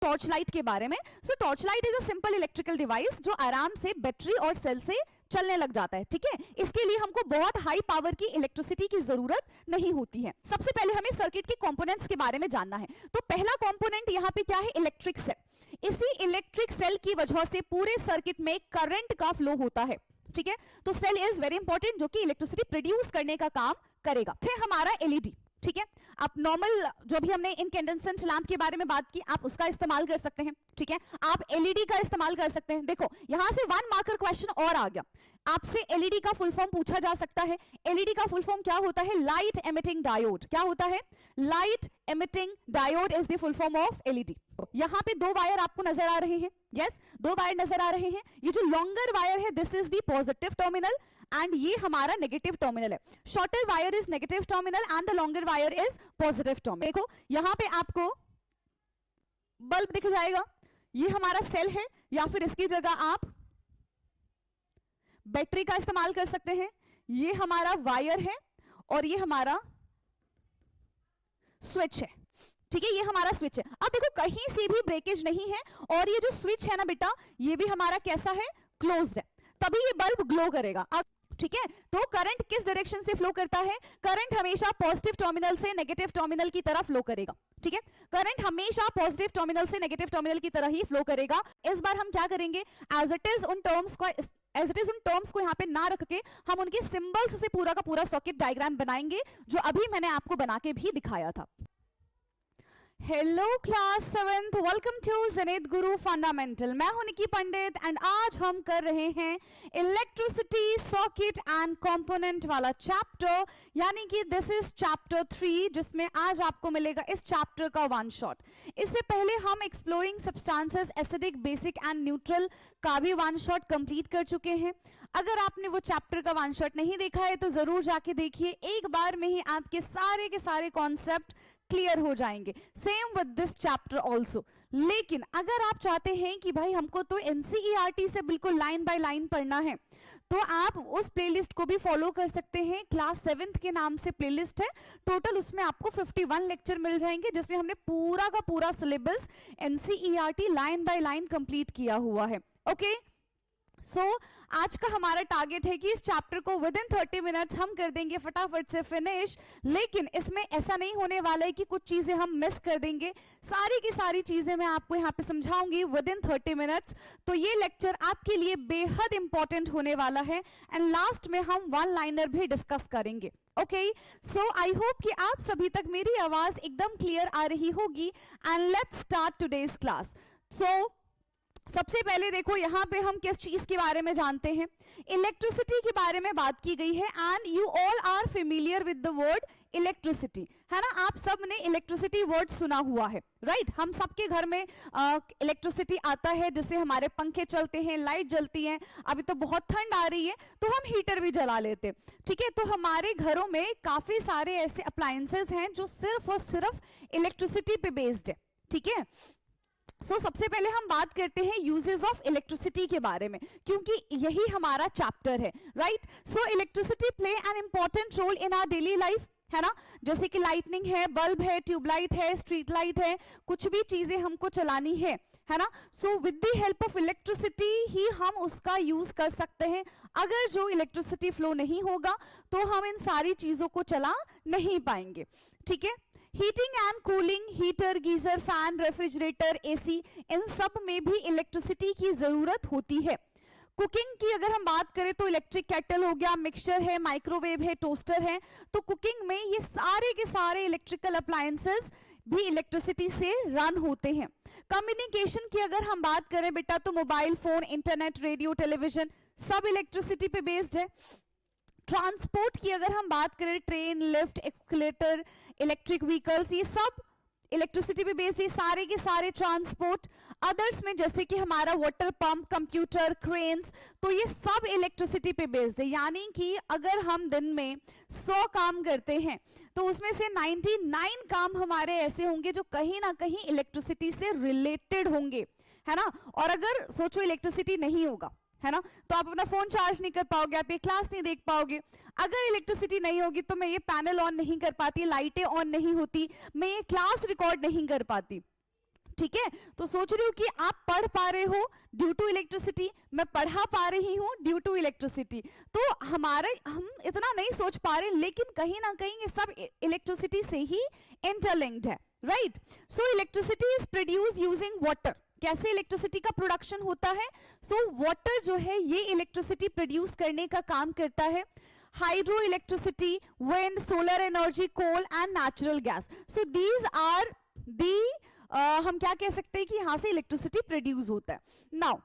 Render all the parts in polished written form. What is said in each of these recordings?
Torch light के बारे में। So torch light is a simple electrical device जो आराम से बैटरी और सेल से चलने लग जाता है, ठीक है। इसके लिए हमको बहुत हाई पावर की इलेक्ट्रिसिटी की जरूरत नहीं होती है। सबसे पहले हमें सर्किट के कंपोनेंट्स के बारे में जानना है। तो पहला कंपोनेंट यहाँ पे क्या है, इलेक्ट्रिक सेल। इसी इलेक्ट्रिक सेल की वजह से पूरे सर्किट में करंट का फ्लो होता है, ठीक है। तो सेल इज वेरी इंपॉर्टेंट, जो कि इलेक्ट्रिसिटी प्रोड्यूस करने का काम करेगा। हमारा एलईडी, ठीक है। आप नॉर्मल जो भी हमने इनकैंडेसेंट लैंप के बारे में बात की, आप उसका इस्तेमाल कर सकते हैं, ठीक है। आप एलईडी का इस्तेमाल कर सकते हैं। देखो यहां से 1 मार्कर क्वेश्चन और आ गया, आपसे एलईडी का फुल फॉर्म पूछा जा सकता है। एलईडी का फुल फॉर्म क्या होता है, लाइट एमिटिंग डायोड। क्या होता है, light emitting diode is the full form of LED. यहां पे 2 वायर आपको नजर आ रहे हैं, यस 2 वायर नजर आ रहे हैं। ये जो लॉन्गर वायर है this is the positive terminal and ये हमारा नेगेटिव टर्मिनल है। Shorter wire is negative terminal and the longer wire is positive terminal. देखो यहां पे आपको बल्ब दिख जाएगा, ये हमारा सेल है, या फिर इसकी जगह आप बैटरी का इस्तेमाल कर सकते हैं। ये हमारा वायर है और ये हमारा स्विच है, ठीक है। ये हमारा स्विच है। अब देखो कहीं से भी ब्रेकेज नहीं है और ये जो स्विच है ना बेटा, ये भी हमारा कैसा है, क्लोज्ड है, तभी ये बल्ब ग्लो करेगा, ठीक है। तो करंट किस डायरेक्शन से फ्लो करता है, करंट हमेशा पॉजिटिव टर्मिनल से नेगेटिव टर्मिनल की तरफ फ्लो करेगा, ठीक है। करंट हमेशा पॉजिटिव टर्मिनल से नेगेटिव टर्मिनल की तरह ही फ्लो करेगा। इस बार हम क्या करेंगे, एज इट इज उन टर्म्स को यहाँ पे ना रख के हम उनके सिंबल्स से पूरा का पूरा सर्किट डायग्राम बनाएंगे, जो अभी मैंने आपको बना के भी दिखाया था। Hello class 7th, welcome to Zenith Guru fundamental. मैं हूं निकी पंडित एंड आज हम कर रहे हैं इलेक्ट्रिसिटी सर्किट एंड कंपोनेंट वाला चैप्टर, यानी कि दिस इज चैप्टर 3, जिसमें आज आपको मिलेगा इस चैप्टर का 1 शॉट। इससे पहले हम exploring substances acidic, basic and neutral का भी 1 शॉट कंप्लीट कर चुके हैं। अगर आपने वो चैप्टर का 1 शॉट नहीं देखा है तो जरूर जाके देखिए, एक बार में ही आपके सारे के सारे कॉन्सेप्ट क्लियर हो जाएंगे। Same with this chapter also. लेकिन अगर आप चाहते हैं कि भाई हमको तो एनसीईआरटी से बिल्कुल लाइन बाय लाइन पढ़ना है, तो आप उस प्लेलिस्ट को भी फॉलो कर सकते हैं। क्लास 7th के नाम से प्लेलिस्ट है, टोटल उसमें आपको 51 लेक्चर मिल जाएंगे, जिसमें हमने पूरा का पूरा syllabus NCERT line by line complete किया हुआ है। ओके सो आज का हमारा टारगेट है कि इस चैप्टर को विद इन 30 मिनट्स हम कर देंगे फटाफट से फिनिश। लेकिन इसमें ऐसा नहीं होने वाला है कि कुछ चीजें हम मिस कर देंगे, सारी की सारी चीजें मैं आपको यहाँ पे समझाऊंगी विद इन 30 मिनट्स। तो ये लेक्चर आपके लिए बेहद इंपॉर्टेंट होने वाला है एंड लास्ट में हम 1 लाइनर भी डिस्कस करेंगे। ओके सो आई होप कि आप सभी तक मेरी आवाज एकदम क्लियर आ रही होगी and let's start today's class. So सबसे पहले देखो यहाँ पे हम किस चीज के बारे में जानते हैं, इलेक्ट्रिसिटी के बारे में बात की गई है and you all are familiar with the word electricity, है ना। आप सब ने इलेक्ट्रिसिटी वर्ड सुना हुआ है, राइट। हम सबके घर में इलेक्ट्रिसिटी आता है, जिससे हमारे पंखे चलते हैं, लाइट जलती है। अभी तो बहुत ठंड आ रही है तो हम हीटर भी जला लेते हैं, ठीक है। तो हमारे घरों में काफी सारे ऐसे अप्लायंसेस हैं जो सिर्फ और सिर्फ इलेक्ट्रिसिटी पे बेस्ड है, ठीक है। सो सबसे पहले हम बात करते हैं यूजेस ऑफ इलेक्ट्रिसिटी के बारे में, क्योंकि यही हमारा चैप्टर है, right. So electricity play an important role in our daily life, है ना। जैसे कि लाइटनिंग है, बल्ब है, ट्यूबलाइट है, स्ट्रीट लाइट है, कुछ भी चीजें हमको चलानी है ना। So with the help of electricity ही हम उसका यूज कर सकते हैं। अगर जो इलेक्ट्रिसिटी फ्लो नहीं होगा तो हम इन सारी चीजों को चला नहीं पाएंगे, ठीक है। Heating and cooling, heater, geyser, fan, refrigerator, AC, इन सब में भी इलेक्ट्रिसिटी की जरूरत होती है। कुकिंग की अगर हम बात करें तो इलेक्ट्रिक केटल हो गया, मिक्सचर है, माइक्रोवेव है, टोस्टर है। तो कुकिंग में ये सारे के सारे इलेक्ट्रिकल अप्लायंसेस भी इलेक्ट्रिसिटी से रन होते हैं। कम्युनिकेशन की अगर हम बात करें बेटा तो mobile phone, internet, radio, television सब इलेक्ट्रिसिटी पे बेस्ड है। ट्रांसपोर्ट की अगर हम बात करें, train, lift, accelerator, electric vehicles, ये सब इलेक्ट्रिसिटी पे बेस्ड है, सारे के सारे ट्रांसपोर्ट। अदर्स में जैसे कि हमारा वाटर पंप, कंप्यूटर, क्रेन्स, तो ये सब इलेक्ट्रिसिटी पे बेस्ड है। यानी कि अगर हम दिन में 100 काम करते हैं तो उसमें से 99 काम हमारे ऐसे होंगे जो कहीं ना कहीं इलेक्ट्रिसिटी से रिलेटेड होंगे, है ना। और अगर सोचो इलेक्ट्रिसिटी नहीं होगा, है ना, तो आप अपना फोन चार्ज नहीं कर पाओगे, आप ये क्लास नहीं देख पाओगे। अगर इलेक्ट्रिसिटी नहीं होगी तो मैं ये पैनल ऑन नहीं कर पाती, लाइटें ऑन नहीं होती, मैं ये क्लास रिकॉर्ड नहीं कर पाती, ठीक है। तो सोच रही हूँ कि आप पढ़ पा रहे हो ड्यू टू इलेक्ट्रिसिटी, मैं पढ़ा पा रही हूँ ड्यू टू इलेक्ट्रिसिटी। तो हम इतना नहीं सोच पा रहे, लेकिन कहीं ना कहीं ये सब इलेक्ट्रिसिटी से ही इंटरलिंक्ड है, right. So electricity is produce using water. कैसे इलेक्ट्रिसिटी का प्रोडक्शन होता है? सो वाटर जो है ये इलेक्ट्रिसिटी प्रोड्यूस करने का काम करता है। Hydro electricity, wind, solar energy, coal and natural gas. So these are the हम क्या कह सकते हैं कि यहां से इलेक्ट्रिसिटी प्रोड्यूस होता है। नाउ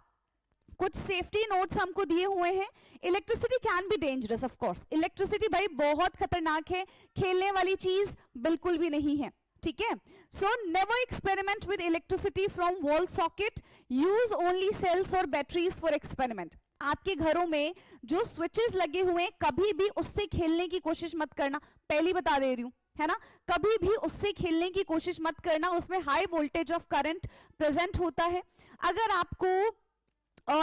कुछ सेफ्टी नोट्स हमको दिए हुए हैं। Electricity can be dangerous, of course electricity भाई बहुत खतरनाक है, खेलने वाली चीज बिल्कुल भी नहीं है, ठीक है। So never experiment with electricity from wall socket, use only cells और बैटरीज फॉर एक्सपेरिमेंट। आपके घरों में जो स्विचेस लगे हुए हैं कभी भी उससे खेलने की कोशिश मत करना, पहली बता दे रही हूं, है ना। कभी भी उससे खेलने की कोशिश मत करना, उसमें high voltage of current present होता है। अगर आपको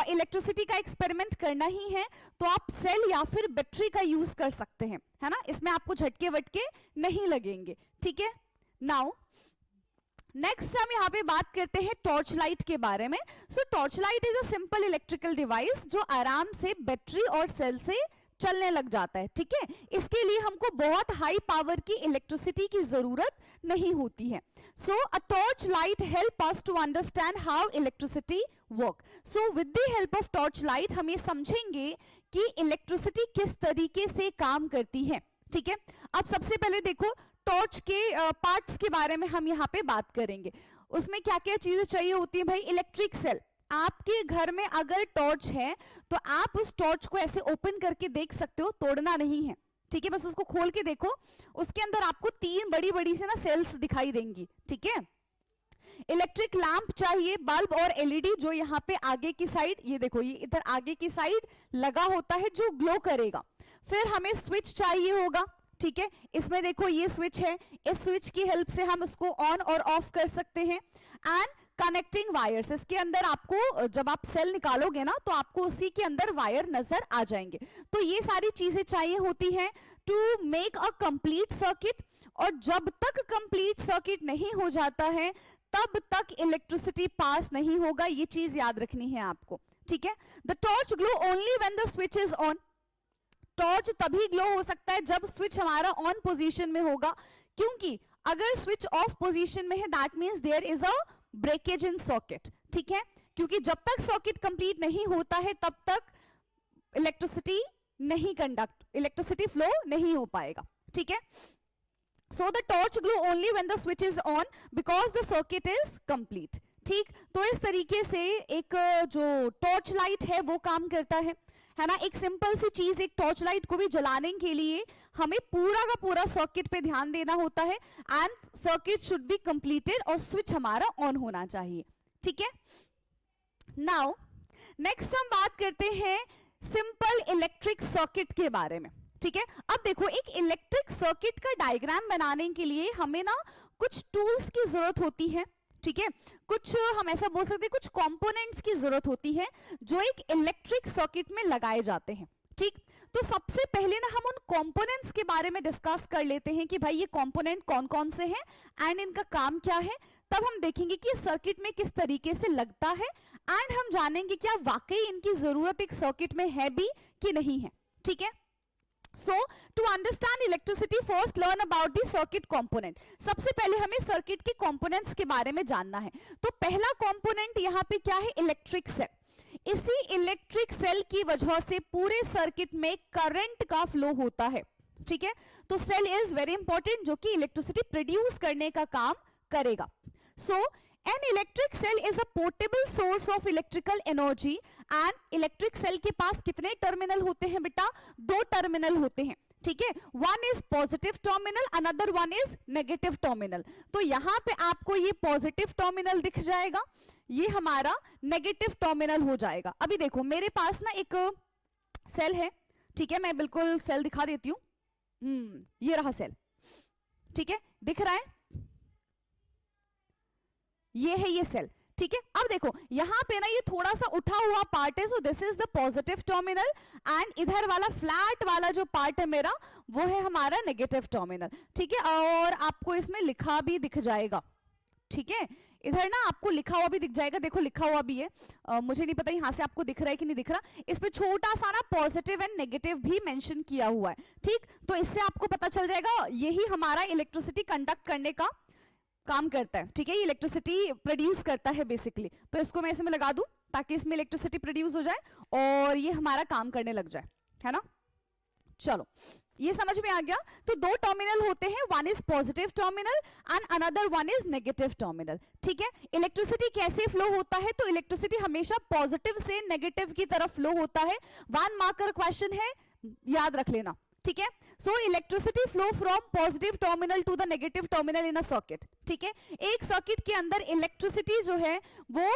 इलेक्ट्रिसिटी का एक्सपेरिमेंट करना ही है तो आप सेल या फिर बैटरी का यूज कर सकते हैं, है ना, इसमें आपको झटके वटके नहीं लगेंगे, ठीक है। नाउ नेक्स्ट हम यहाँ पे बात करते हैं टॉर्च लाइट के बारे में। So torch light is a simple electrical device जो आराम से बैटरी और सेल से चलने लग जाता है, ठीक है। इसके लिए हमको बहुत हाई पावर की इलेक्ट्रिसिटी की जरूरत नहीं होती है। So a torch light help us to understand how electricity work. So with the help of torch light हम ये समझेंगे कि इलेक्ट्रिसिटी किस तरीके से काम करती है, ठीक है। अब सबसे पहले देखो टॉर्च के पार्ट्स के बारे में हम यहाँ पे बात करेंगे। उसमें क्या क्या चीजें चाहिए होती है भाई? Electric cell. आपके घर में अगर टॉर्च है तो आप उस टॉर्च को ऐसे ओपन करके देख सकते हो, तोड़ना नहीं है, ठीक है। बस उसको खोल के देखो, उसके अंदर आपको 3 बड़ी बड़ी से ना सेल्स दिखाई देंगी, ठीक है। इलेक्ट्रिक लैंप चाहिए, बल्ब और एलईडी जो यहाँ पे आगे की साइड, ये देखो ये इधर आगे की साइड लगा होता है जो ग्लो करेगा। फिर हमें स्विच चाहिए होगा, ठीक है। इसमें देखो ये स्विच है, इस स्विच की हेल्प से हम उसको ऑन और ऑफ कर सकते हैं। एंड कनेक्टिंग वायर्स, इसके अंदर आपको जब आप सेल निकालोगे ना तो आपको उसी के अंदर वायर नजर आ जाएंगे। तो ये सारी चीजें चाहिए होती हैं to make a complete circuit. और जब तक कंप्लीट सर्किट नहीं हो जाता है तब तक इलेक्ट्रिसिटी पास नहीं होगा, ये चीज याद रखनी है आपको, ठीक है। The torch glow only when the switch is on. Torch तभी ग्लो हो सकता है जब स्विच हमारा ऑन पोजीशन में होगा, क्योंकि अगर स्विच ऑफ पोजीशन में है that means there is a breakage in circuit, ठीक है। क्योंकि जब तक सर्किट कंप्लीट नहीं होता है तब तक इलेक्ट्रिसिटी फ्लो नहीं हो पाएगा, ठीक है। So the torch glow only when the switch is on because the circuit is complete, ठीक। तो इस तरीके से एक जो टॉर्च लाइट है वो काम करता है ना। एक सिंपल सी चीज, एक टॉर्च लाइट को भी जलाने के लिए हमें पूरा का पूरा सर्किट पे ध्यान देना होता है and circuit should be completed और स्विच हमारा ऑन होना चाहिए, ठीक है। नाउ नेक्स्ट हम बात करते हैं सिंपल इलेक्ट्रिक सर्किट के बारे में, ठीक है। अब देखो एक इलेक्ट्रिक सर्किट का डायग्राम बनाने के लिए हमें ना कुछ टूल्स की जरूरत होती है, ठीक है। कुछ हम ऐसा बोल सकते हैं कुछ कंपोनेंट्स की जरूरत होती है जो एक इलेक्ट्रिक सर्किट में लगाए जाते हैं, ठीक। तो सबसे पहले ना हम उन कंपोनेंट्स के बारे में डिस्कस कर लेते हैं कि भाई ये कंपोनेंट कौन कौन से हैं एंड इनका काम क्या है। तब हम देखेंगे कि सर्किट में किस तरीके से लगता है एंड हम जानेंगे क्या वाकई इनकी जरूरत एक सर्किट में है भी कि नहीं है, ठीक है। So to understand electricity first learn about the circuit component। सबसे पहले हमें सर्किट के कंपोनेंट्स के बारे में जानना है। तो पहला कंपोनेंट यहाँ पे क्या है? Electric cell. इसी इलेक्ट्रिक सेल की वजह से पूरे सर्किट में करंट का फ्लो होता है, ठीक है। तो सेल इज वेरी इंपॉर्टेंट जो कि इलेक्ट्रिसिटी प्रोड्यूस करने का काम करेगा। सो An electric cell is a portable source of electrical energy and electric cell के पास कितने टर्मिनल होते हैं बेटा? 2 टर्मिनल होते हैं, ठीक है। One is positive terminal, another one is negative terminal. तो यहां पे आपको ये पॉजिटिव टर्मिनल दिख जाएगा, ये हमारा नेगेटिव टर्मिनल हो जाएगा। अभी देखो मेरे पास ना एक सेल है, ठीक है, मैं बिल्कुल सेल दिखा देती हूं। ये रहा सेल, ठीक है, दिख रहा है, ये है ये सेल, ठीक है। अब देखो यहां पे ना ये थोड़ा सा उठा हुआ पार्ट है, so this is the positive terminal and इधर वाला फ्लैट वाला जो पार्ट है मेरा वो है हमारा नेगेटिव टर्मिनल, ठीक है। और आपको इसमें लिखा भी दिख जाएगा, ठीक है। इधर ना आपको लिखा हुआ भी दिख जाएगा, देखो लिखा हुआ भी है, मुझे नहीं पता यहाँ से आपको दिख रहा है कि नहीं दिख रहा, इस पे छोटा सा ना पॉजिटिव एंड नेगेटिव भी मेंशन किया हुआ है, ठीक। तो इससे आपको पता चल जाएगा यही हमारा इलेक्ट्रिसिटी कंडक्ट करने का काम करता है, ठीक है, ये इलेक्ट्रिसिटी प्रोड्यूस करता है बेसिकली। तो इसको मैं इसमें लगा दूं ताकि इसमें इलेक्ट्रिसिटी प्रोड्यूस हो जाए और ये हमारा काम करने लग जाए, है ना। चलो ये समझ में आ गया। तो दो टर्मिनल होते हैं, one is positive terminal and another one is negative terminal, ठीक है। इलेक्ट्रिसिटी कैसे फ्लो होता है, तो इलेक्ट्रिसिटी हमेशा पॉजिटिव से नेगेटिव की तरफ फ्लो होता है। 1 मार्कर क्वेश्चन है, याद रख लेना, ठीक है। So electricity flow from positive terminal to the negative terminal in a circuit, ठीक है। एक सर्किट के अंदर इलेक्ट्रिसिटी जो है वो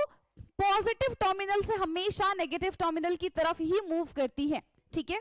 पॉजिटिव टर्मिनल से हमेशा नेगेटिव टर्मिनल की तरफ ही मूव करती है, ठीक है।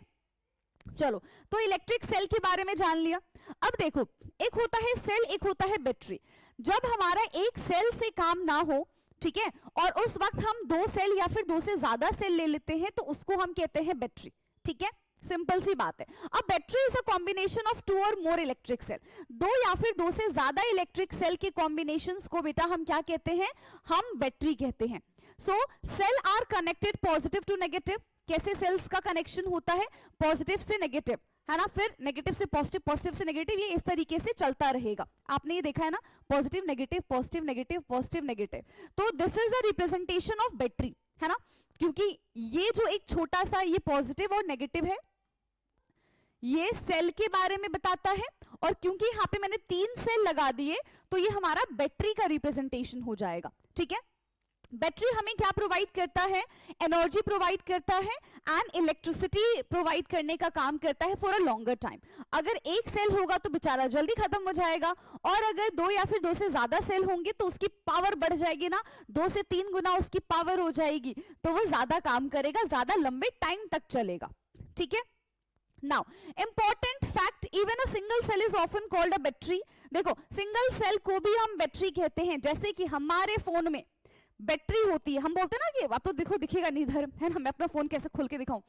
चलो तो इलेक्ट्रिक सेल के बारे में जान लिया। अब देखो, एक होता है सेल, एक होता है बैटरी। जब हमारा एक सेल से काम ना हो, ठीक है, और उस वक्त हम 2 सेल या फिर 2 से ज्यादा सेल ले लेते हैं तो उसको हम कहते हैं बैटरी, ठीक है। सिंपल सी बात है। अब battery is a combination of 2 और मोर इलेक्ट्रिक सेल। 2 या फिर 2 से ज्यादा इलेक्ट्रिक सेल के कॉम्बिनेशंस को बेटा हम क्या कहते हैं, हम बैटरी कहते हैं। So cell are connected positive to negative. कैसे सेल्स का कनेक्शन होता है, पॉजिटिव से नेगेटिव, है ना, फिर नेगेटिव से पॉजिटिव, पॉजिटिव से नेगेटिव, ये इस तरीके से चलता रहेगा। आपने ये देखा है ना, positive negative positive negative positive negative. तो this is the representation of battery, है ना, क्योंकि ये जो एक छोटा सा ये पॉजिटिव और नेगेटिव है, ये सेल के बारे में बताता है, और क्योंकि यहाँ पे मैंने 3 सेल लगा दिए तो ये हमारा बैटरी का रिप्रेजेंटेशन हो जाएगा, ठीक है। बैटरी हमें क्या प्रोवाइड करता है, एनर्जी प्रोवाइड करता है एंड इलेक्ट्रिसिटी प्रोवाइड करने का काम करता है फॉर अ लॉन्गर टाइम। अगर एक सेल होगा तो बेचारा जल्दी खत्म हो जाएगा, और अगर 2 या फिर 2 से ज्यादा सेल होंगे तो उसकी पावर बढ़ जाएगी ना, 2 से 3 गुना उसकी पावर हो जाएगी, तो वो ज्यादा काम करेगा, ज्यादा लंबे टाइम तक चलेगा, ठीक है। Now, important fact, even a single cell is often called a battery। देखो सिंगल सेल को भी हम बैटरी कहते हैं। जैसे कि हमारे फोन में बैटरी होती है, हम बोलते हैं ना कि आप तो देखो दिखेगा नहीं इधर, है ना, मैं अपना फोन कैसे खोल के दिखाऊं,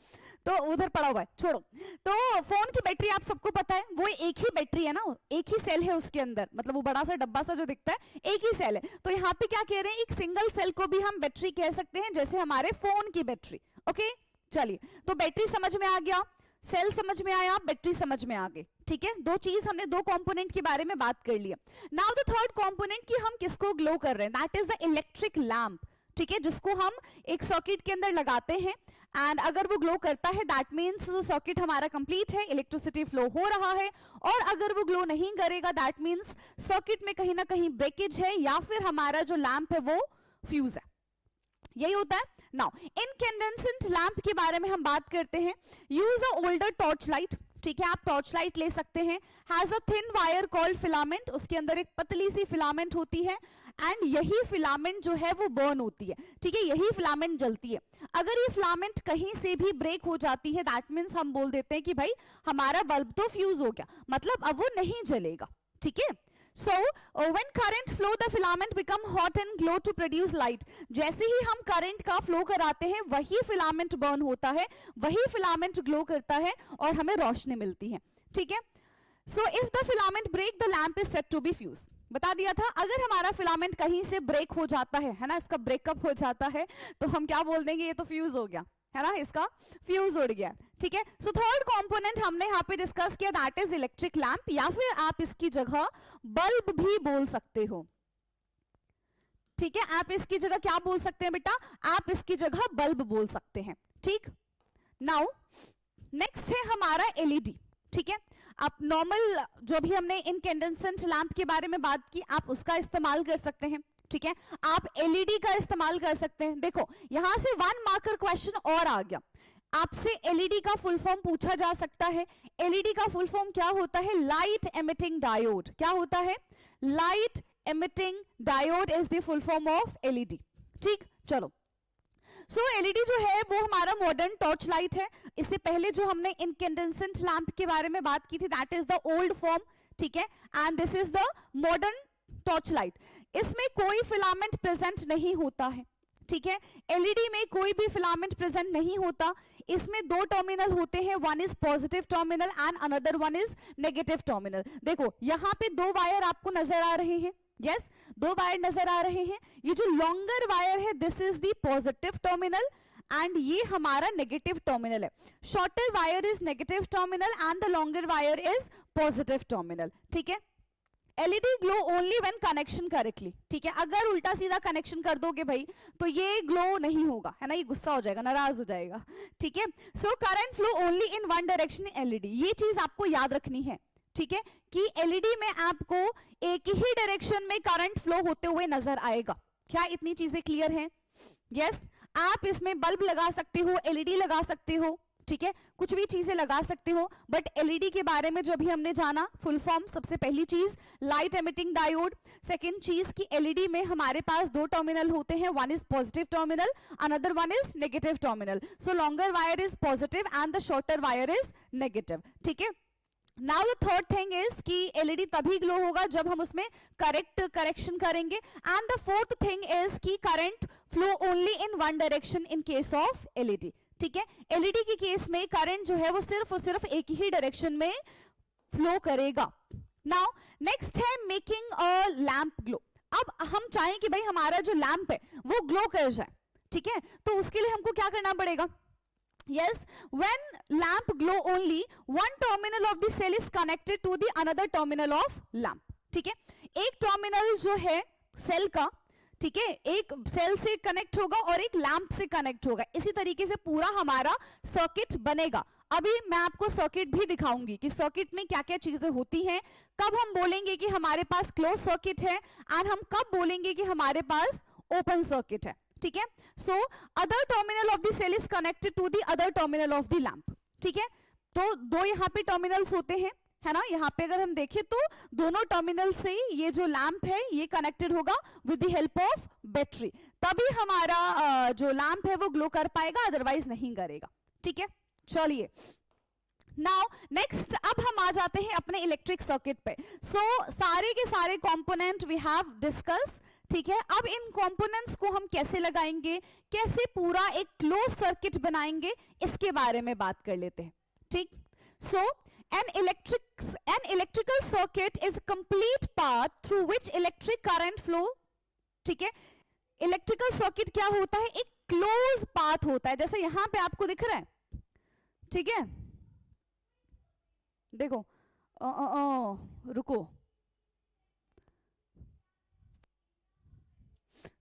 तो उधर पड़ा हुआ है, छोड़ो। तो फोन की बैटरी आप सबको पता है, वो एक ही बैटरी है ना, एक ही सेल है उसके अंदर, मतलब वो बड़ा सा डब्बा सा जो दिखता है एक ही सेल है। तो यहाँ पे क्या कह रहे हैं, एक सिंगल सेल को भी हम बैटरी कह सकते हैं, जैसे हमारे फोन की बैटरी। ओके चलिए, तो बैटरी समझ में आ गया, सेल समझ में आया, बैटरी समझ में आ गई, ठीक है। 2 चीज हमने 2 कंपोनेंट के बारे में बात कर लिया। नाउ द थर्ड कंपोनेंट कि हम किसको ग्लो कर रहे हैं, that is the electric lamp, ठीक है, जिसको हम एक सर्किट के अंदर लगाते हैं एंड अगर वो ग्लो करता है दैट मीन्स वो सर्किट हमारा कंप्लीट है, इलेक्ट्रिसिटी फ्लो हो रहा है। और अगर वो ग्लो नहीं करेगा दैट मीन्स सर्किट में कहीं ना कहीं ब्रेकेज है, या फिर हमारा जो लैंप है वो फ्यूज है, यही होता है। नाउ इनकैंडेसेंट लैंप के बारे में हम बात करते हैं। Use a older torch light, ठीक है, आप टॉर्च लाइट ले सकते हैं। Has a thin wire called filament, उसके अंदर एक पतली सी फिलामेंट होती है एंड यही फिलामेंट जो है वो बर्न होती है, ठीक है, यही फिलामेंट जलती है। अगर ये फिलामेंट कहीं से भी ब्रेक हो जाती है दैट मीन्स हम बोल देते हैं कि भाई हमारा बल्ब तो फ्यूज हो गया, मतलब अब वो नहीं जलेगा, ठीक है। So when current flow the filament become hot and glow to produce light। जैसे ही हम करंट का फ्लो कराते हैं वही फिलामेंट बर्न होता है, वही फिलामेंट ग्लो करता है और हमें रोशनी मिलती है, ठीक है। So if the filament break the lamp is said to be fuse। बता दिया था, अगर हमारा फिलामेंट कहीं से ब्रेक हो जाता है ना, इसका ब्रेकअप हो जाता है तो हम क्या बोल देंगे, ये तो फ्यूज हो गया, है ना, इसका फ्यूज उड़ गया, ठीक है। सो थर्ड कंपोनेंट हमने यहाँ पे डिस्कस किया दैट इज इलेक्ट्रिक लैंप, या फिर आप इसकी जगह बल्ब भी बोल सकते हो, ठीक है। आप इसकी जगह क्या बोल सकते हैं बेटा, आप इसकी जगह बल्ब बोल सकते हैं, ठीक। नाउ नेक्स्ट है हमारा एलईडी, ठीक है। आप नॉर्मल जो भी हमने इनकैंडेसेंट लैंप के बारे में बात की, आप उसका इस्तेमाल कर सकते हैं, ठीक है। आप एलईडी का इस्तेमाल कर सकते हैं। देखो यहां से 1 मार्कर क्वेश्चन और आ गया, आपसे एलईडी का फुल फॉर्म पूछा जा सकता है। एलईडी का फुल फॉर्म क्या होता है, लाइट एमिटिंग डायोड। क्या होता है, light emitting diode is the full form of LED, ठीक। चलो सो एलईडी जो है वो हमारा मॉडर्न टॉर्च लाइट है। इससे पहले जो हमने इनकैंडेसेंट लैंप के बारे में बात की थी that is the old form, ठीक है, and this is the modern torch light. इसमें कोई फिलामेंट प्रेजेंट नहीं होता है, ठीक है। एलईडी में कोई भी फिलामेंट प्रेजेंट नहीं होता। इसमें 2 टर्मिनल होते हैं, one is positive terminal and another one is negative terminal. देखो यहाँ पे 2 वायर आपको नजर आ रहे हैं, यस, दो वायर नजर आ रहे हैं। ये जो लॉन्गर वायर है this is the positive terminal and ये हमारा नेगेटिव टर्मिनल है। Shorter wire is negative terminal and the longer wire is positive terminal. ठीक है, LED glow only when connection correctly. ठीक है, अगर उल्टा सीधा कनेक्शन कर दोगे भाई तो ये ग्लो नहीं होगा, है ना, ये गुस्सा हो जाएगा, नाराज हो जाएगा। ठीक है, so current flow only in one direction LED, ये चीज आपको याद रखनी है। ठीक है, कि एलईडी में आपको एक ही डायरेक्शन में करंट फ्लो होते हुए नजर आएगा। क्या इतनी चीजें क्लियर हैं? यस, आप इसमें बल्ब लगा सकते हो, एलईडी लगा सकते हो, ठीक है, कुछ भी चीजें लगा सकते हो, बट एलईडी के बारे में जो अभी हमने जाना फुल फॉर्म, सबसे पहली चीज लाइट एमिटिंग डायोड, सेकंड चीज कि एलईडी में हमारे पास दो टर्मिनल होते हैं, one is positive terminal, another one is negative terminal. So longer wire is positive and the shorter wire is negative. ठीक है, now the third thing is कि एलईडी तभी ग्लो होगा जब हम उसमें करेक्शन करेंगे। And the fourth thing is कि current flow only in one direction in case of LED. ठीक है, एलईडी के केस में करंट जो है वो सिर्फ और सिर्फ एक ही डायरेक्शन में फ्लो करेगा। नाउ नेक्स्ट है मेकिंग अ लैंप ग्लो। अब हम चाहें कि भाई हमारा जो लैंप है वो ग्लो कर जाए, ठीक है, तो उसके लिए हमको क्या करना पड़ेगा? Yes, when lamp glow only one terminal of the cell is connected to the another terminal of lamp. ठीक है, एक टर्मिनल जो है सेल का, ठीक है, एक सेल से कनेक्ट होगा और एक लैंप से कनेक्ट होगा। इसी तरीके से पूरा हमारा सर्किट बनेगा। अभी मैं आपको सर्किट भी दिखाऊंगी कि सर्किट में क्या क्या चीजें होती हैं, कब हम बोलेंगे कि हमारे पास क्लोज सर्किट है और हम कब बोलेंगे कि हमारे पास ओपन सर्किट है। ठीक है, so other terminal of the cell is connected to the other terminal of the lamp. ठीक है, तो दो यहाँ पे टर्मिनल्स होते हैं, है ना, यहाँ पे अगर हम देखें तो दोनों टर्मिनल से ये जो लैंप है ये कनेक्टेड होगा with the help of battery, तभी हमारा जो लैंप है वो ग्लो कर पाएगा, अदरवाइज नहीं करेगा। ठीक है, चलिए नाउ नेक्स्ट अब हम आ जाते हैं अपने इलेक्ट्रिक सर्किट पे। सो सारे के सारे कंपोनेंट वी हैव डिस्कस। ठीक है, अब इन कंपोनेंट्स को हम कैसे लगाएंगे, कैसे पूरा एक क्लोज सर्किट बनाएंगे, इसके बारे में बात कर लेते हैं। ठीक, सो an electrical circuit is a complete path through which electric current flow। ठीक है, इलेक्ट्रिकल सर्किट क्या होता है? एक क्लोज पाथ होता है, जैसे यहां पे आपको दिख रहा है। ठीक है, देखो रुको,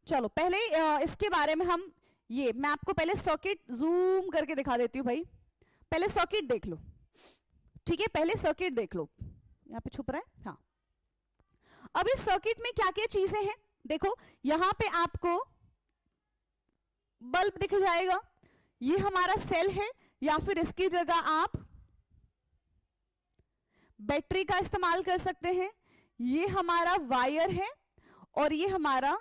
चलो पहले इसके बारे में हम मैं आपको पहले सर्किट जूम करके दिखा देती हूं भाई। पहले सर्किट देख लो, ठीक है, पहले सर्किट देख लो, यहां पे छुप रहा है। हाँ, अब इस सर्किट में क्या क्या चीजें हैं देखो, यहां पे आपको बल्ब दिख जाएगा, ये हमारा सेल है, या फिर इसकी जगह आप बैटरी का इस्तेमाल कर सकते हैं। ये हमारा वायर है और ये हमारा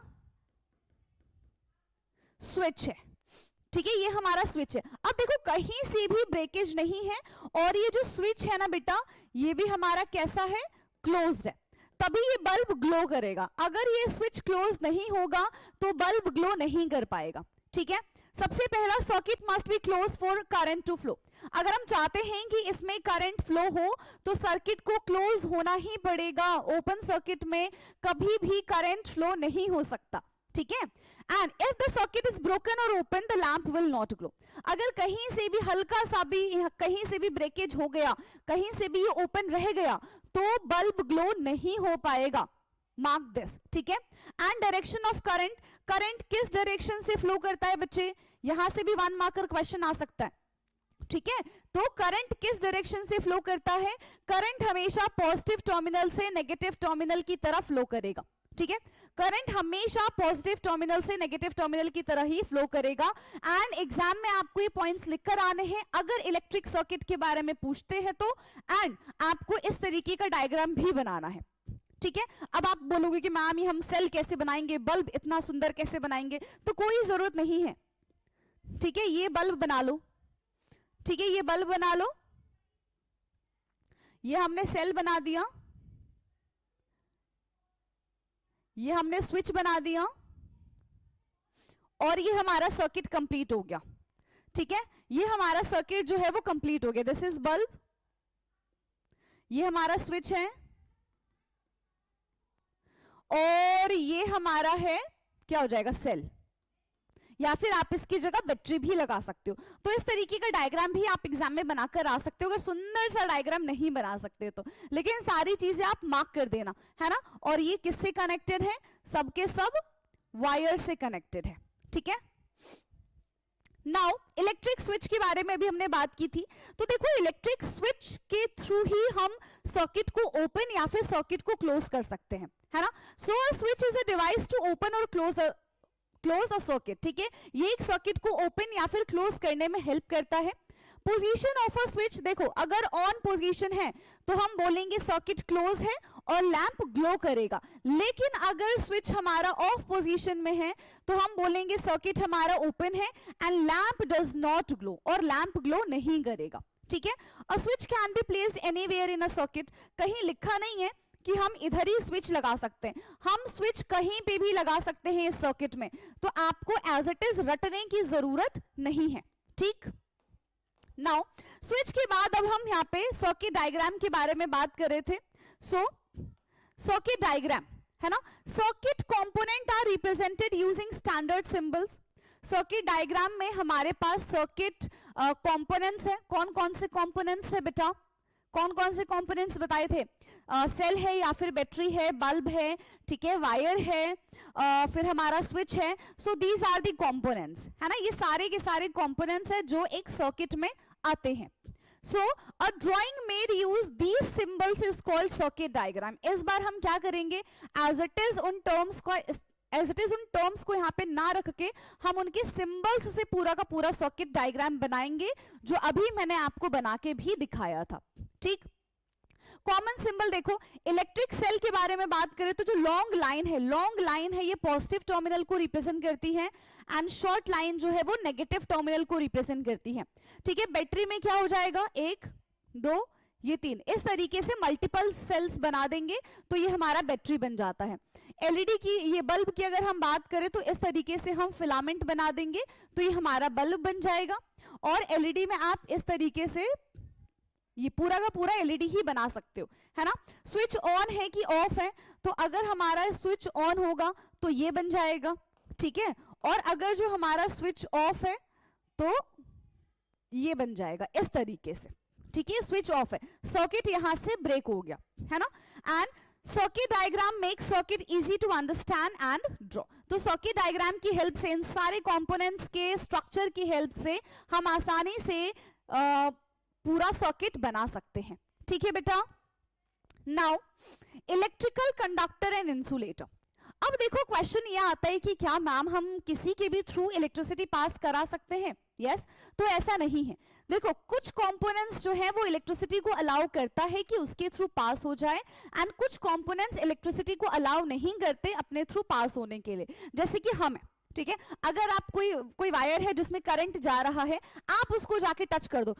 स्विच है। ठीक है, ये हमारा स्विच है। अब देखो कहीं से भी ब्रेकेज नहीं है और ये जो स्विच है ना बेटा, ये भी हमारा कैसा है? क्लोज्ड है, तभी ये बल्ब ग्लो करेगा। अगर ये स्विच क्लोज नहीं होगा तो बल्ब ग्लो नहीं कर पाएगा। ठीक है, सबसे पहला circuit must be close for current to flow. अगर हम चाहते हैं कि इसमें करंट फ्लो हो तो सर्किट को क्लोज होना ही पड़ेगा। ओपन सर्किट में कभी भी करंट फ्लो नहीं हो सकता। ठीक है, and if the circuit is broken और open the lamp will not glow. अगर कहीं से भी हल्का सा भी, कहीं से भी ब्रेकेज हो गया, कहीं से भी ये ओपन रह गया तो बल्ब ग्लो नहीं हो पाएगा। Mark this. ठीक है, and direction of current, current किस डायरेक्शन से फ्लो करता है बच्चे? यहां से भी 1 मार्कर क्वेश्चन आ सकता है। ठीक है, तो करंट किस डायरेक्शन से फ्लो करता है? करंट हमेशा पॉजिटिव टर्मिनल से नेगेटिव टर्मिनल की तरफ फ्लो करेगा। ठीक है, करंट हमेशा पॉजिटिव टर्मिनल से नेगेटिव टर्मिनल की तरह ही फ्लो करेगा। एंड एग्जाम में आपको ये पॉइंट्स लिखकर आने हैं अगर इलेक्ट्रिक सर्किट के बारे में पूछते हैं तो। एंड आपको इस तरीके का डायग्राम भी बनाना है। ठीक है, अब आप बोलोगे कि मैम ये हम सेल कैसे बनाएंगे, बल्ब इतना सुंदर कैसे बनाएंगे? तो कोई जरूरत नहीं है। ठीक है, ये बल्ब बना लो। ठीक है, ये बल्ब बना लो, ये हमने सेल बना दिया, ये हमने स्विच बना दिया और ये हमारा सर्किट कंप्लीट हो गया। ठीक है, ये हमारा सर्किट जो है वो कंप्लीट हो गया। दिस इज बल्ब, ये हमारा स्विच है और ये हमारा है क्या हो जाएगा, सेल, या फिर आप इसकी जगह बैटरी भी लगा सकते हो। तो इस तरीके का डायग्राम भी आप एग्जाम में बनाकर आ सकते हो, अगर सुंदर सा डायग्राम नहीं बना सकते तो, लेकिन सारी चीजें आप मार्क कर देना, है ना। और ये किससे कनेक्टेड है, सबके सब वायर से कनेक्टेड है, ठीक है। नाउ इलेक्ट्रिक स्विच के बारे में भी हमने बात की थी। तो देखो इलेक्ट्रिक स्विच के थ्रू ही हम सर्किट को ओपन या फिर सर्किट को क्लोज कर सकते हैं, है ना। So a switch is a device to open और क्लोज अ सर्किट, ठीक है। ये एक सर्किट को ओपन या फिर क्लोज करने में हेल्प करता है। पोजीशन ऑफ अ स्विच, देखो अगर ऑन पोजीशन है तो हम बोलेंगे सर्किट क्लोज है और लैंप ग्लो करेगा, लेकिन अगर स्विच हमारा ऑफ पोजीशन में है तो हम बोलेंगे सर्किट हमारा ओपन है and lamp does not glow, और लैंप ग्लो नहीं करेगा, ठीक है। A switch can be placed anywhere in a circuit, कहीं लिखा नहीं है कि हम इधर ही स्विच लगा सकते हैं, हम स्विच कहीं पे भी लगा सकते हैं इस सर्किट में, तो आपको एज इट इज रटने की जरूरत नहीं है, ठीक। नाउ स्विच के बाद अब हम यहाँ पे सर्किट डायग्राम के बारे में बात कर रहे थे। सो सर्किट डायग्राम, है ना, circuit component are represented using standard symbols. Circuit diagram में हमारे पास सर्किट कंपोनेंट्स है, कौन कौन से कंपोनेंट्स है बेटा, कौन कौन से कंपोनेंट्स बताए थे, सेल है या फिर बैटरी है, बल्ब है, ठीक है, वायर है, फिर हमारा स्विच है। So these are the components, है ना, ये सारे के सारे कंपोनेंट्स है जो एक सर्किट में आते हैं। So a drawing made use these symbols is called circuit diagram. इस बार हम क्या करेंगे, एज इट इज उन टर्म्स को यहाँ पे ना रख के हम उनके सिंबल्स से पूरा का पूरा सर्किट डायग्राम बनाएंगे, जो अभी मैंने आपको बना के भी दिखाया था, ठीक। कॉमन सिंबल देखो, इलेक्ट्रिक सेल के बारे में बात करें तो जो लॉन्ग लाइन है ये पॉजिटिव टर्मिनल को रिप्रेजेंट करती है एंड शॉर्ट लाइन जो है वो नेगेटिव टर्मिनल को रिप्रेजेंट करती है, ठीक है। बैटरी में क्या हो जाएगा, 1 2 ये 3, इस तरीके से मल्टीपल सेल्स बना देंगे तो ये हमारा बैटरी बन जाता है। एलईडी की, ये बल्ब की अगर हम बात करें तो इस तरीके से हम फिलामेंट बना देंगे तो ये हमारा बल्ब बन जाएगा। और एलईडी में आप इस तरीके से ये पूरा का पूरा एलईडी ही बना सकते हो, है ना। स्विच ऑन है कि ऑफ है, तो अगर हमारा स्विच ऑन होगा तो ये बन जाएगा, ठीक है। और अगर जो हमारा स्विच ऑफ है तो ये बन जाएगा इस तरीके से, ठीक है। स्विच ऑफ है, सर्किट यहां से ब्रेक हो गया, है ना। And circuit diagram make circuit easy to understand and draw. तो सर्किट डायग्राम की हेल्प से, इन सारे कंपोनेंट्स के स्ट्रक्चर की हेल्प से हम आसानी से पूरा सर्किट बना सकते हैं, ठीक है बेटा। Now electrical conductor and insulator. अब देखो क्वेश्चन ये आता है कि क्या मैम हम किसी के भी थ्रू इलेक्ट्रिसिटी पास करा सकते हैं, यस। तो ऐसा नहीं है, देखो कुछ कंपोनेंट्स जो है वो इलेक्ट्रिसिटी को अलाउ करता है कि उसके थ्रू पास हो जाए, एंड कुछ कंपोनेंट्स इलेक्ट्रिसिटी को अलाउ नहीं करते अपने थ्रू पास होने के लिए, जैसे कि हम है, ठीक है। अगर आप कोई वायर है जिसमें करंट जा रहा है, आप उसको जाके टच कर दो,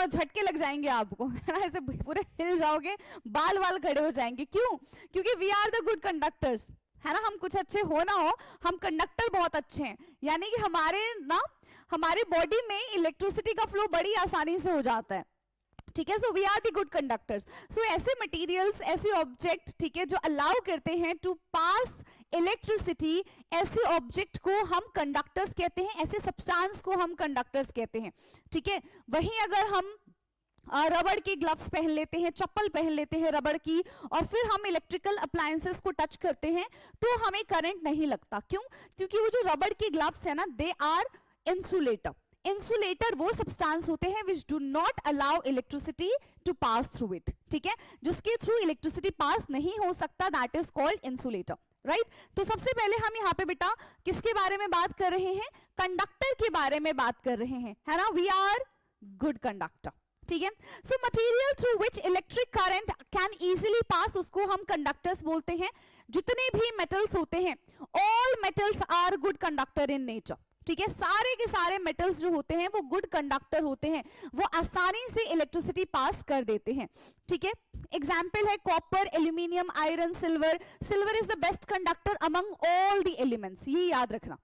झटके लग जाएंगे आपको, ऐसे पूरे हिल जाओगे, बाल वाल खड़े हो जाएंगे, क्यों, क्योंकि we are the good conductors, है ना। हम कुछ अच्छे हो ना हो, हम कंडक्टर बहुत अच्छे हैं, यानी कि हमारे बॉडी में इलेक्ट्रिसिटी का फ्लो बड़ी आसानी से हो जाता है, ठीक है। So we are the good conductors. So ऐसे मटेरियल्स, ऐसे ऑब्जेक्ट, ठीक है, जो अलाउ करते हैं टू पास इलेक्ट्रिसिटी, ऐसे ऑब्जेक्ट को हम कंडक्टर्स कहते हैं, ऐसे सब्सटेंस को हम कंडक्टर्स कहते हैं, ठीक है। वहीं अगर हम रबड़ के ग्लव्स पहन लेते हैं, चप्पल पहन लेते हैं रबड़ की, और फिर हम इलेक्ट्रिकल अप्लायंसेस को टच करते हैं तो हमें करंट नहीं लगता, क्यों, क्योंकि वो जो रबड़ के ग्लव्स है ना, दे आर इंसुलेटर। इंसुलेटर वो सब्सटेंस होते हैं which do not allow electricity to pass through it, ठीक है, जिसके थ्रू इलेक्ट्रिसिटी पास नहीं हो सकता, that is called insulator, right. तो सबसे पहले हम यहाँ पे बेटा किसके बारे में बात कर रहे हैं, कंडक्टर के बारे में बात कर रहे हैं, है ना। वी आर गुड कंडक्टर, ठीक है। So material through which electric current can easily pass, उसको हम कंडक्टर्स बोलते हैं। जितने भी मेटल्स होते हैं, all metals are good conductor in nature, ठीक है। सारे के सारे मेटल्स जो होते हैं वो गुड कंडक्टर होते हैं, वो आसानी से इलेक्ट्रिसिटी पास कर देते हैं, ठीक है। एग्जाम्पल है copper, aluminium, iron, silver. Silver is the best conductor among all the elements, ये याद रखना,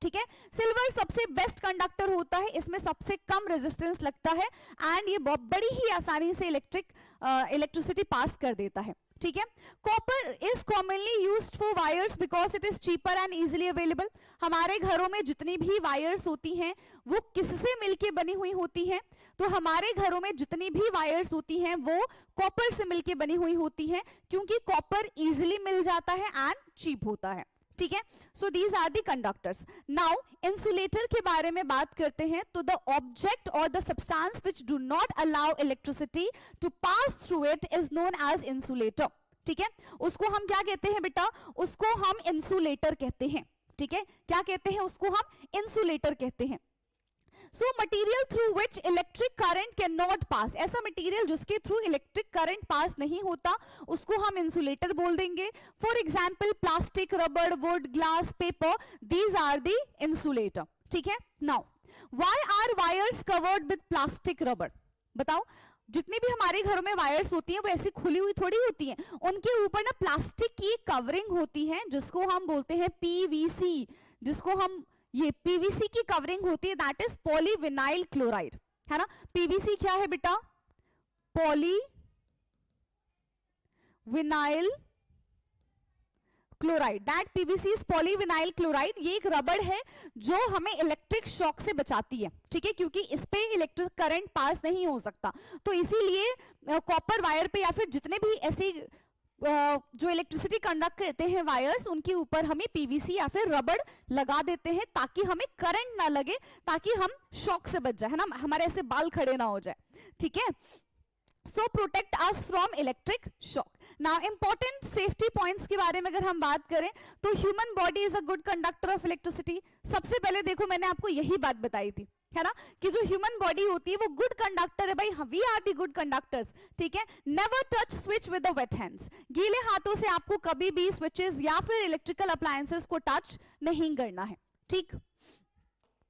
ठीक है। सिल्वर सबसे बेस्ट कंडक्टर होता है, इसमें सबसे कम रेजिस्टेंस लगता है, एंड ये बड़ी ही आसानी से इलेक्ट्रिसिटी पास कर देता है, ठीक है। Copper is commonly used for wires because it is cheaper and easily available. हमारे घरों में जितनी भी वायर्स होती हैं वो किससे मिलके बनी हुई होती हैं? तो हमारे घरों में जितनी भी वायर्स होती हैं वो कॉपर से मिलके बनी हुई होती हैं, क्योंकि कॉपर इजीली मिल जाता है एंड चीप होता है, ठीक है। So these are the conductors. Now insulator के बारे में बात करते हैं। तो द ऑब्जेक्ट और the substance which do not allow electricity to pass through it is known as insulator, ठीक है। उसको हम क्या कहते हैं बेटा? उसको हम इंसुलेटर कहते हैं, ठीक है। क्या कहते हैं? उसको हम इंसुलेटर कहते हैं। So material through which electric current can not pass, ऐसा मटीरियल जिसके थ्रू इलेक्ट्रिक करंट पास नहीं होता उसको हम इंसुलेटर बोल देंगे। For example plastic, rubber, wood, glass, paper, these are the insulator, ठीक है। Now why are wires covered with plastic, rubber? बताओ, जितनी भी हमारे घरों में वायर्स होती हैं वो ऐसी खुली हुई थोड़ी होती हैं, उनके ऊपर ना प्लास्टिक की कवरिंग होती है जिसको हम बोलते हैं पीवीसी, जिसको हम ये पीवीसी की कवरिंग होती है, दैट इज पॉलीविनाइल क्लोराइड, है ना। पीवीसी क्या है बेटा? Polyvinyl chloride, that PVC is polyvinyl chloride. ये एक रबड़ है जो हमें इलेक्ट्रिक शॉक से बचाती है, ठीक है, क्योंकि इस पे इलेक्ट्रिक करंट पास नहीं हो सकता। तो इसीलिए कॉपर वायर पे या फिर जितने भी ऐसे जो इलेक्ट्रिसिटी कंडक्ट करते हैं वायर्स, उनके ऊपर हमें पीवीसी या फिर रबड़ लगा देते हैं ताकि हमें करंट ना लगे, ताकि हम शॉक से बच जाए, है ना, हमारे ऐसे बाल खड़े ना हो जाए, ठीक है। So protect us from electric shock. Now important safety points के बारे में अगर हम बात करें तो human body is a good conductor of electricity. सबसे पहले देखो मैंने आपको यही बात बताई थी, है ना, कि जो ह्यूमन बॉडी होती है वो गुड कंडक्टर है भाई, we are the good conductors, ठीक है। Never touch switch with the wet hands, गीले हाथों से आपको कभी भी स्विचेस या फिर इलेक्ट्रिकल अप्लायंसेस को टच नहीं करना है, ठीक।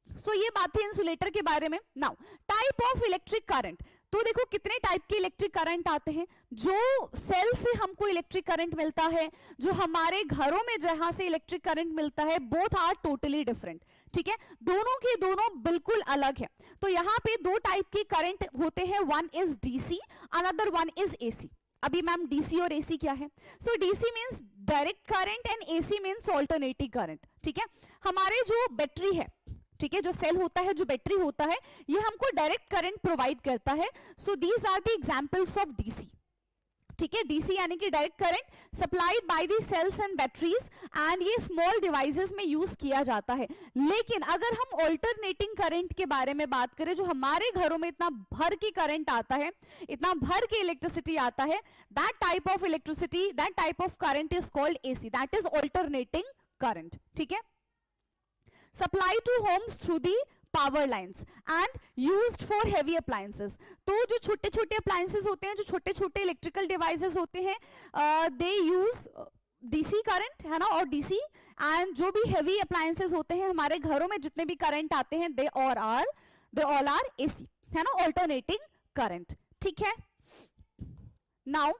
सो ये बात थी इंसुलेटर के बारे में। Now type of electric current, तो देखो कितने टाइप के इलेक्ट्रिक करंट आते हैं। जो सेल से हमको इलेक्ट्रिक करंट मिलता है, जो हमारे घरों में जहां से इलेक्ट्रिक करंट मिलता है, बोथ आर टोटली डिफरेंट, ठीक है, दोनों के दोनों बिल्कुल अलग है। तो यहाँ पे दो टाइप के करंट होते हैं, one is DC, another one is AC. अभी मैम डीसी और एसी क्या है? So DC means direct current and AC means alternating current, ठीक है। हमारे जो बैटरी है, ठीक है, जो सेल होता है, जो बैटरी होता है, ये हमको डायरेक्ट करंट प्रोवाइड करता है। So these are the examples of DC, ठीक है। डीसी यानी कि direct current supplied by the cells and batteries, and ये स्मॉल डिवाइसेस में यूज किया जाता है। लेकिन अगर हम ऑल्टरनेटिंग करंट के बारे में बात करें, जो हमारे घरों में इतना भर के करंट आता है, इतना भर के इलेक्ट्रिसिटी आता है, that type of electricity, that type of current is called AC, that is alternating current, ठीक है। Supply to homes through the power lines and used for heavy appliances. तो जो छोटे छोटे अप्लायंसेस होते हैं, जो छोटे छोटे इलेक्ट्रिकल डिवाइसेस होते हैं, दे यूज डीसी करंट, है ना, और डीसी, एंड जो भी हेवी अप्लायंसेस होते हैं हमारे घरों में जितने भी करंट आते हैं, दे ऑल आर एसी, है ना, ऑल्टरनेटिंग करंट, ठीक है। Now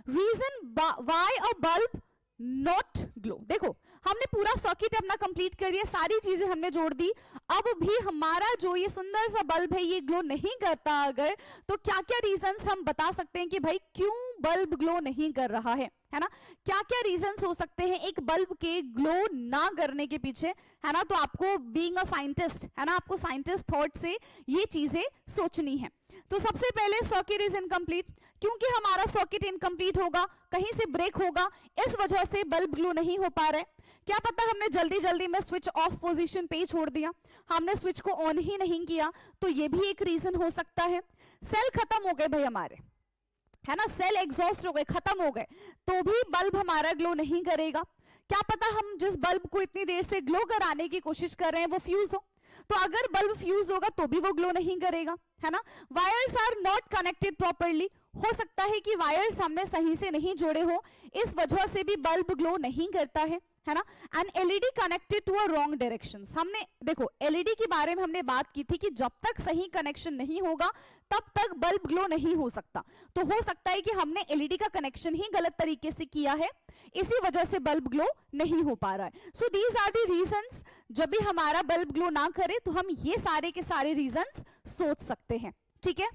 reason why a bulb not glow, देखो हमने पूरा सर्किट अपना कंप्लीट कर दिया, सारी चीजें हमने जोड़ दी। अब भी हमारा जो ये सुंदर सा बल्ब है ये ग्लो नहीं करता अगर, तो क्या क्या रीजंस हम बता सकते हैं कि भाई क्यों बल्ब ग्लो नहीं कर रहा है ना, क्या क्या रीजंस हो सकते हैं एक बल्ब के ग्लो ना करने के पीछे, है ना। तो आपको बीइंग अ साइंटिस्ट, है ना, आपको साइंटिस्ट थॉट से ये चीजें सोचनी है। तो सबसे पहले सर्किट इज इनकम्प्लीट, क्योंकि हमारा सर्किट इनकम्प्लीट होगा, कहीं से ब्रेक होगा, इस वजह से बल्ब ग्लो नहीं हो पा रहा है। क्या पता हमने जल्दी जल्दी में स्विच ऑफ पोजीशन पे ही छोड़ दिया, हमने स्विच को ऑन ही नहीं किया, तो ये भी एक रीजन हो सकता है। सेल खत्म हो गए भाई हमारे, है ना, सेल एग्जॉस्ट हो गए, खत्म हो गए, तो भी बल्ब हमारा ग्लो नहीं करेगा। क्या पता हम जिस बल्ब को इतनी देर से ग्लो कराने की कोशिश कर रहे हैं वो फ्यूज हो, तो अगर बल्ब फ्यूज होगा तो भी वो ग्लो नहीं करेगा, है ना। Wires are not connected properly, हो सकता है कि वायर्स हमने सही से नहीं जोड़े हो, इस वजह से भी बल्ब ग्लो नहीं करता है ना। And LED connected to a wrong directions, हमने देखो एलईडी के बारे में हमने बात की थी कि जब तक सही कनेक्शन नहीं होगा तब तक बल्ब ग्लो नहीं हो सकता। तो हो सकता है कि हमने एलईडी का कनेक्शन ही गलत तरीके से किया है, इसी वजह से बल्ब ग्लो नहीं हो पा रहा है। So these are the reasons, जब भी हमारा बल्ब ग्लो ना करे तो हम ये सारे के सारे रीजंस सोच सकते हैं, ठीक है,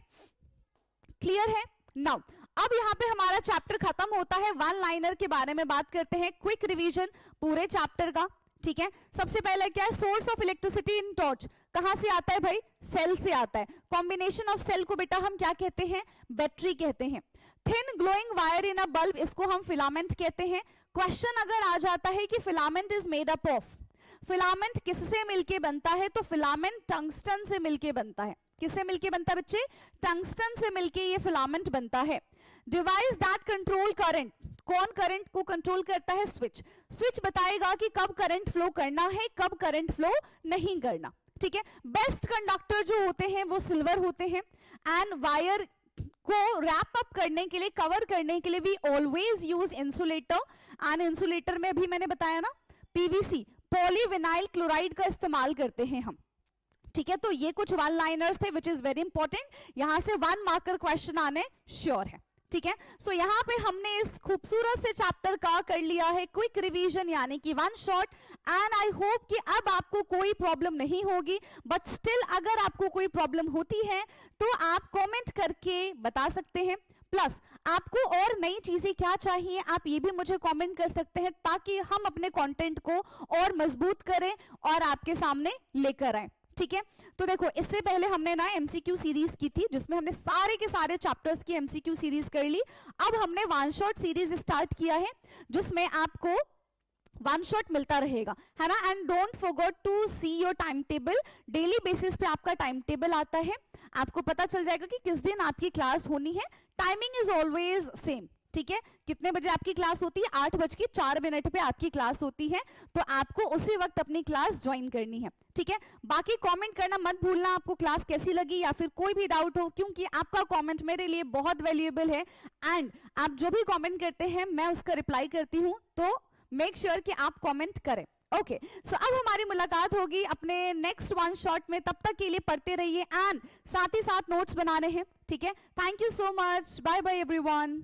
क्लियर है। नाउ अब यहाँ पे हमारा चैप्टर खत्म होता है, वन लाइनर के बारे में बात करते हैं, क्विक रिवीजन पूरे चैप्टर का। ठीक है, सबसे पहले क्या है, source of electricity in torch कहां से आता है भाई, सेल से आता है। कॉम्बिनेशन ऑफ सेल को बेटा हम क्या कहते हैं, बैटरी कहते हैं। Thin glowing wire in a bulb, इसको हम फिलामेंट कहते हैं। क्वेश्चन अगर आ जाता है कि filament is made up of, filament किससे मिलके बनता है, तो फिलामेंट टंगस्टन से मिलके बनता है। किससे मिलके बनता है बच्चे, टंगस्टन से मिलके ये फिलामेंट बनता है। डिवाइस दैट कंट्रोल करंट, कौन करंट को कंट्रोल करता है, स्विच। स्विच बताएगा कि कब करंट फ्लो करना है, कब करंट फ्लो नहीं करना। ठीक है, बेस्ट कंडक्टर जो होते हैं वो सिल्वर होते हैं। एंड वायर को रैप अप करने के लिए, कवर करने के लिए we always use insulator. And insulator में भी मैंने बताया ना, पीवीसी पॉलीविनाइल क्लोराइड का इस्तेमाल करते हैं हम। ठीक है, तो ये कुछ वन लाइनर्स थे विच इज वेरी इंपॉर्टेंट, यहां से 1 मार्कर क्वेश्चन आने श्योर है। ठीक है, सो यहाँ पे हमने इस खूबसूरत से चैप्टर का कर लिया है क्विक रिवीजन, यानी कि one shot. And I hope कि अब आपको कोई प्रॉब्लम नहीं होगी, बट स्टिल अगर आपको कोई प्रॉब्लम होती है तो आप कमेंट करके बता सकते हैं। प्लस आपको और नई चीजें क्या चाहिए, आप ये भी मुझे कमेंट कर सकते हैं, ताकि हम अपने कंटेंट को और मजबूत करें और आपके सामने लेकर आए। ठीक है, तो देखो इससे पहले हमने ना एमसीक्यू सीरीज की थी, जिसमें हमने सारे के सारे चैप्टर्स की एमसीक्यू सीरीज कर ली। अब हमने वन शॉट सीरीज स्टार्ट किया है, जिसमें आपको वन शॉट मिलता रहेगा, है ना। And don't forget to see your time table, daily basis पे आपका टाइम टेबल आता है, आपको पता चल जाएगा कि किस दिन आपकी क्लास होनी है। Timing is always same. ठीक है, कितने बजे आपकी क्लास होती है, 8:04 पे आपकी क्लास होती है, तो आपको उसी वक्त अपनी क्लास ज्वाइन करनी है। ठीक है, बाकी कमेंट करना मत भूलना, आपको क्लास कैसी लगी या फिर कोई भी डाउट हो, क्योंकि आपका कमेंट मेरे लिए बहुत वैल्यूएबल है। एंड आप जो भी कमेंट करते हैं मैं उसका रिप्लाई करती हूँ, तो मेक श्योर कि आप कमेंट करें। ओके, सो अब हमारी मुलाकात होगी अपने नेक्स्ट वन शॉट में, तब तक के लिए पढ़ते रहिए एंड साथ ही साथ नोट्स बनाने हैं। ठीक है, thank you so much, bye bye everyone.